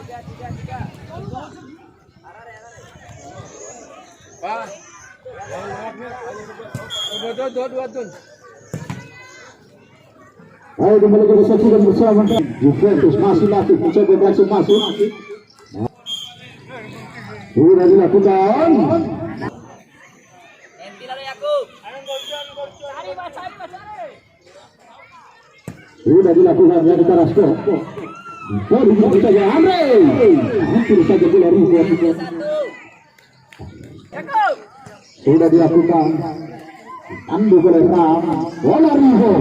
Ayo kembali kita saksikan bersama Juventus masih latih mencoba berhasil masuk. Sudah dilakukan. Sudah dilakukan dari Carrasco. Baru saja Andre. Hampir saja bola Rivo. Sudah dilakukan. Ambil oleh Ram. Bola Rivo.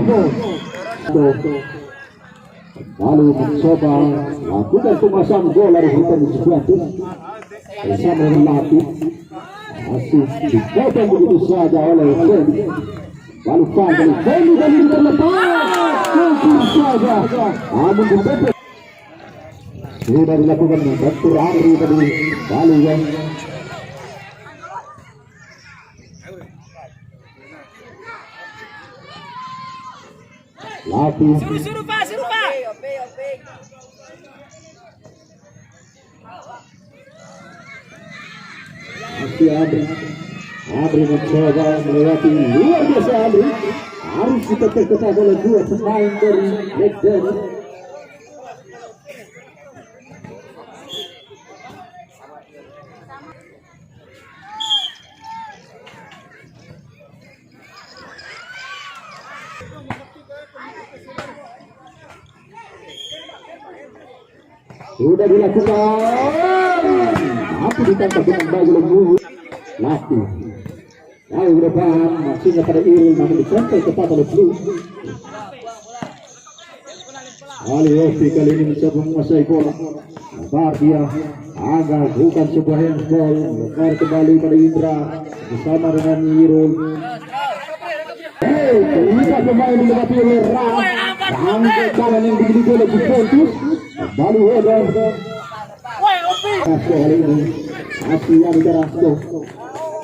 Lalu mencoba lakukan pemasang bola dari Juventus bersama dengan Latif. Masih dipotong begitu saja oleh Feli. Lalu Feli dari terlepas mungkin saja namun berbeda. Sudah dilakukan bentur Andri tadi lalu yang Latif suruh Pak. masih Andri mencoba melewati luar biasa Andri. Harus diketek-ketek oleh dua pemain dari Leiden. Sudah dilakukan. Aku ditangkap dengan baik oleh Muhu. Laku. Lalu depan maksudnya pada Irul namun dicontoh tepat oleh Blue. Ali Yofi kali ini mencoba menguasai bola. Lebar dia agar bukan sebuah handball. Lebar kembali pada Indra bersama dengan Irul. Terlihat pemain mendapati oleh Ram. Angkat kanan yang dimiliki oleh Juventus. Baru Hodor. Carrasco kali ini masih ada Carrasco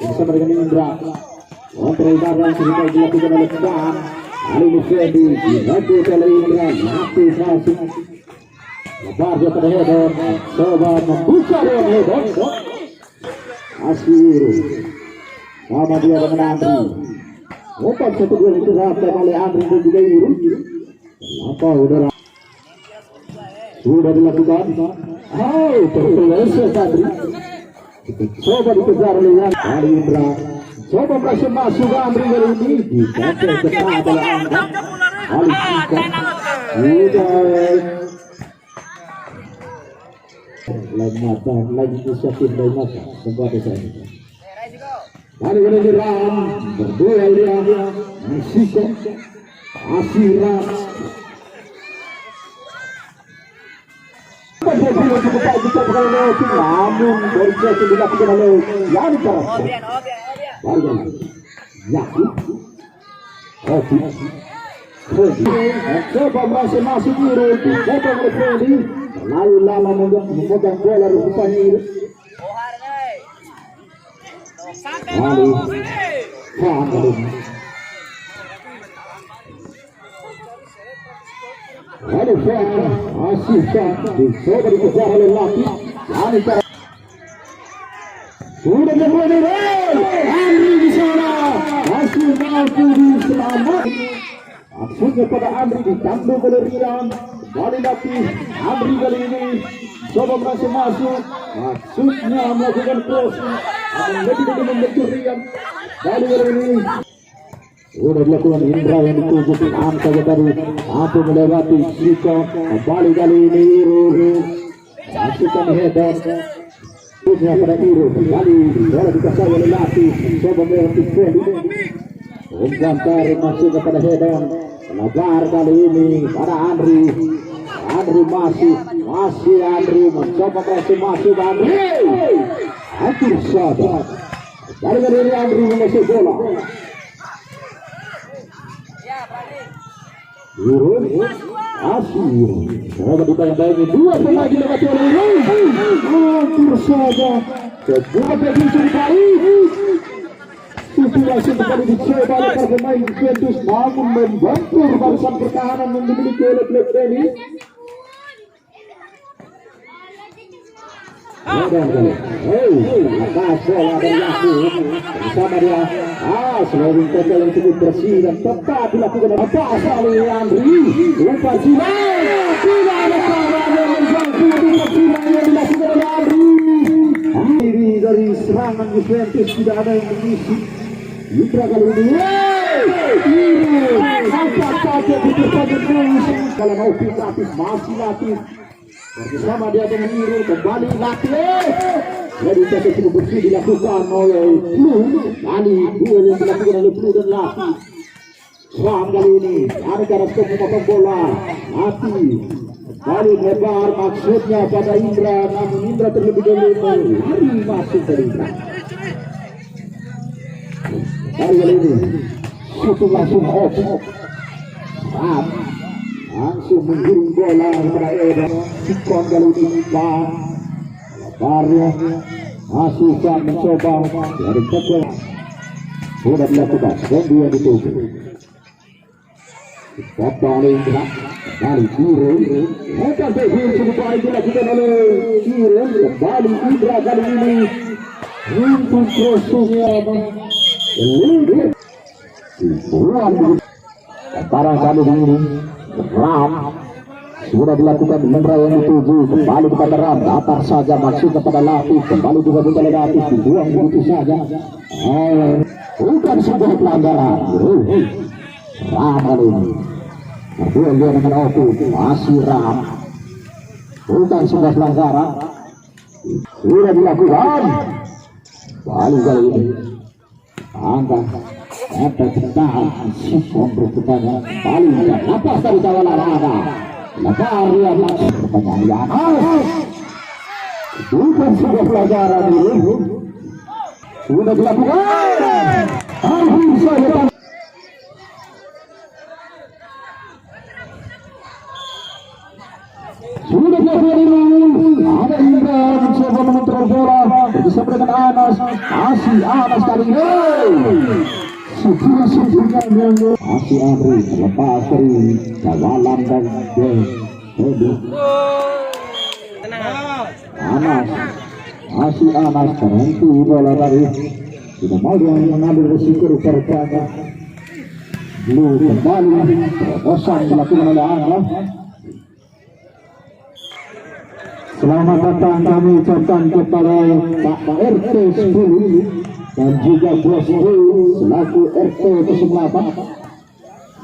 bersama dengan Indra. Kontrol barang sudah dilakukan oleh Pan. Kali ini Fedi direbut oleh Indra. Mati masuk. Lebar dia pada Hodor. Coba membuka dengan Hodor. Masih sama dia dengan Andri. Umpan satu gol diterapkan oleh Andri dan juga Irul. Apa udara sudah dilakukan. Terselesai Andri. Coba dikejar oleh kali Indra. Coba berhasil masuk Andri kali ini. Dikasih ketat oleh Andri. Kali sudah lain mata lagi inisiatif dari mata sebuah desa ini. Kali ini Ram berdua dia Mesiko Asira. Namun berjaya dilakukan oleh Yani Carrasco. Baru Yakin. Coba masih masuk Irul. Coba oleh Feli. Lalu lama memegang bola rupanya Irul. Lalu Lalu masih dicoba dikejar oleh Latif. Sudah dimulai. Andri di sana masih mampu diselamat. Maksudnya pada Andri ditanggung oleh Rian. Kembali Latif. Andri kali ini coba berhasil masuk. Maksudnya melakukan crossing. Akan lebih membentur Rian. Kali ini sudah dilakukan Indra yang dituju angka tadi mampu melewati Siko. Kembali kali ini Irul masukkan header punya pada Irul. Kali bola dikasih oleh Latif. Coba melewati Feli. Umpan tarik masuk kepada header. Lebar kali ini pada Andri. Andri masih Andri mencoba berhasil masuk Andri. Hampir saja. Kali ini Andri mengasih bola. Irul Asir coba ditayang-tayangi dua lagi lewat oleh Irul. Hampir saja sebuah prediksi baik. Situasi kembali dicoba oleh para pemain Juventus namun membentur barisan pertahanan yang dimiliki oleh Feli. Atas bola dari Yakub bersama dia. Sliding tackle yang cukup bersih dan tepat dilakukan oleh Pasali Andri. Umpan silang, tidak ada saran yang menjangkau umpan silang yang dilakukan oleh Andri. Diri dari serangan Juventus tidak ada yang mengisi. Indra kali ini, angkat saja diperpanjang terus. Kalau mau Latif masih Latif. Bersama dia dengan Iru kembali Latif. Jadi tackle cukup bersih dilakukan oleh Blue. Kali duel yang dilakukan oleh Blue dan Latif. Seram kali ini ada Karasco memotong bola. Latif kali lebar maksudnya pada Indra, namun Indra terlebih dahulu lari masuk ke Indra. Kali ini satu langsung off. Langsung menggiring bola kepada Eden. Sikon kali ini lebarnya masih akan mencoba dari tackle sudah dilakukan dan dia dituju. Potong oleh Indra kembali Iren. Bukan tackle cukup baik dilakukan oleh Iren. Kembali Indra kali ini untuk crossingnya barang kali ini Ram sudah dilakukan Indra yang dituju kembali kepada Ram, datar saja maksud kepada Latif, kembali juga oleh Latif, dibuang begitu saja. Bukan sebuah pelanggaran. Ram kali ini berduel dia dengan Oku, masih Ram, bukan sebuah pelanggaran, sudah dilakukan. Kali ini angkat efek tahan Sikon bertanya paling lepas dari jalan olahraga lebar dia masuk pertanyaan bukan sebuah pelajaran ini sudah dilakukan. Akhir saya sudah dilakukan ini. Ada Indra mencoba mengontrol bola bersama dengan Anas. Masih Anas kali ini masih Andri lepas dari kawalan dan Anas. Masih Anas terhenti bola tadi, tidak mau dia mengambil risiko rupanya. Blue kembali terobosan dilakukan oleh Anas. Selamat datang kami ucapkan kepada Pak RT 10 dan juga Bos selaku RT 08.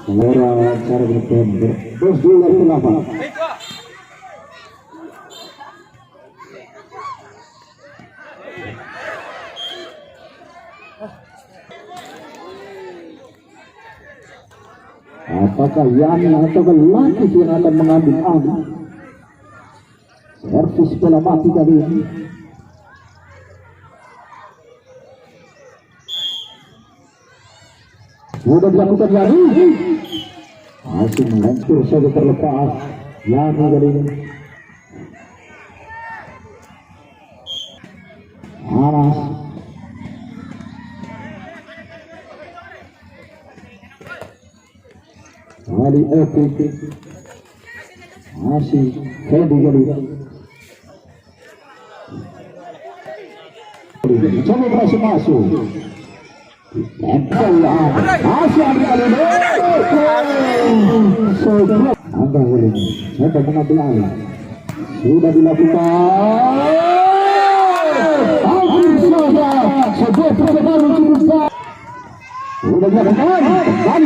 Selera cara bertemu Bos 08. Apakah Yani atau Latif yang akan mengambil alih? Servis bola mati tadi ini. Sudah dilakukan Yani. Masih melentur saja terlepas. Yani kali ini. Anas. Kali Epic. Masih Fendi kali ini. Coba berhasil masuk. Tempel masih ada kali ini. Angga kali ini. Coba mengambil alih. Sudah dilakukan. Akhir saja. Sebuah percobaan cukup baik. Sudah dilakukan.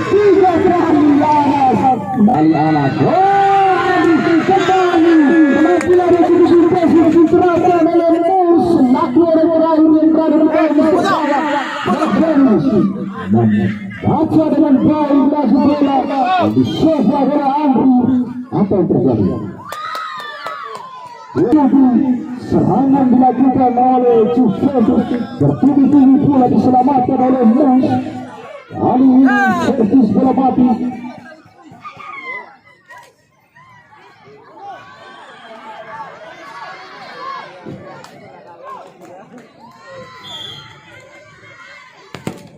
Tiga kali Anas. Kembali Anas. Kembali. Penampilan yang cukup sukses diterapkan oleh Mus. Laku orang terakhir yang berada di bawah. Baca dengan baik lagi bola. Di sofa bola Andri. Apa yang terjadi? Serangan dilakukan oleh Juventus. Bertubi-tubi pula diselamatkan oleh Mus. Kali ini servis bola mati.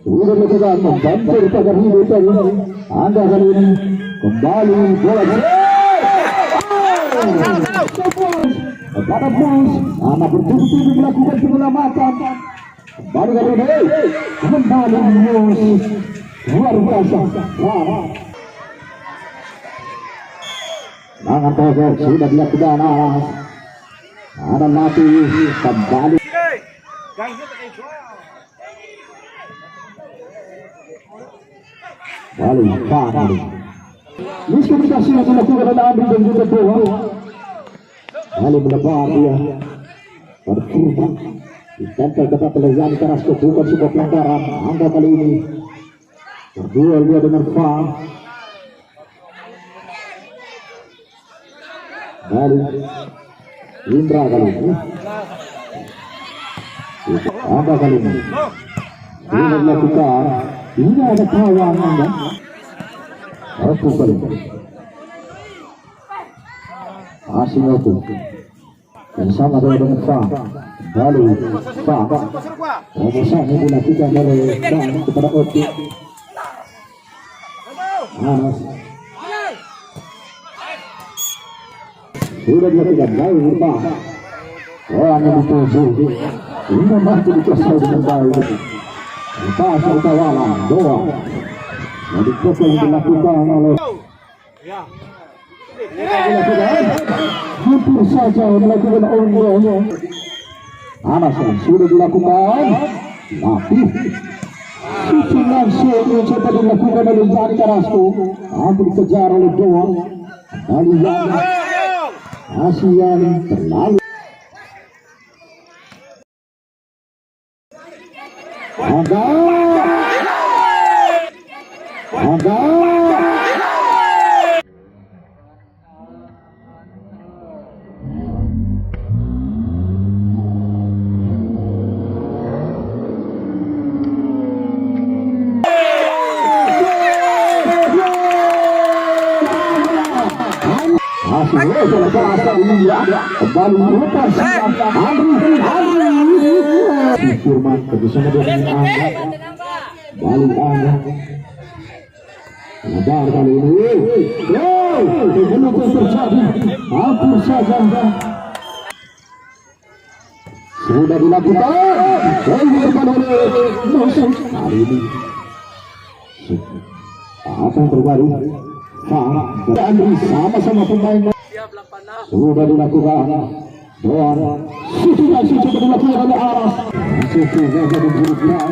Sudah dilakukan membantu pada hidup tadi. Anda kali ini kembali bola. Pada Bus, anak bertubuh-tubuh melakukan penyelamatan. Kembali ke Rene, kembali Bus, luar biasa. Tangan Togar sudah dilakukan Anas. Ada Napi kembali. Kembali. Miskomunikasi yang dilakukan oleh Andri dan juga Doa. Kali melebar dia berkurang. Ditempel kepada Lezani Carrasco, bukan sebuah pelanggaran. Angka kali ini berduel dia dengan Fang. Kali Indra kali ini. Angka kali ini. Ini dilakukan. Ini ada kawan Anda. Aku kali ini. Asing aku yang sama dengan Fang. Lalu Fang Robosan ini dilakukan oleh Fang kepada Oki. Anas sudah dilakukan lalu Fang orang yang dituju ini mampu dikuasai dengan baik. Lepas utawalan Doa jadi kota yang dilakukan oleh hampir saja melakukan orang Anas yang sudah dilakukan tapi itu langsung mencoba dilakukan oleh Lezani Carrasco, hampir dikejar oleh Doa. Kali yang ASEAN terlalu kembali lepas Andri Firman bersama dengan Angga balik Angga lebar kali ini belum terjadi hampir saja sudah dilakukan hari ini apa yang terbaru Andri sama-sama pemain sudah dilakukan Doan sudah dilakukan oleh Aras sudah dilakukan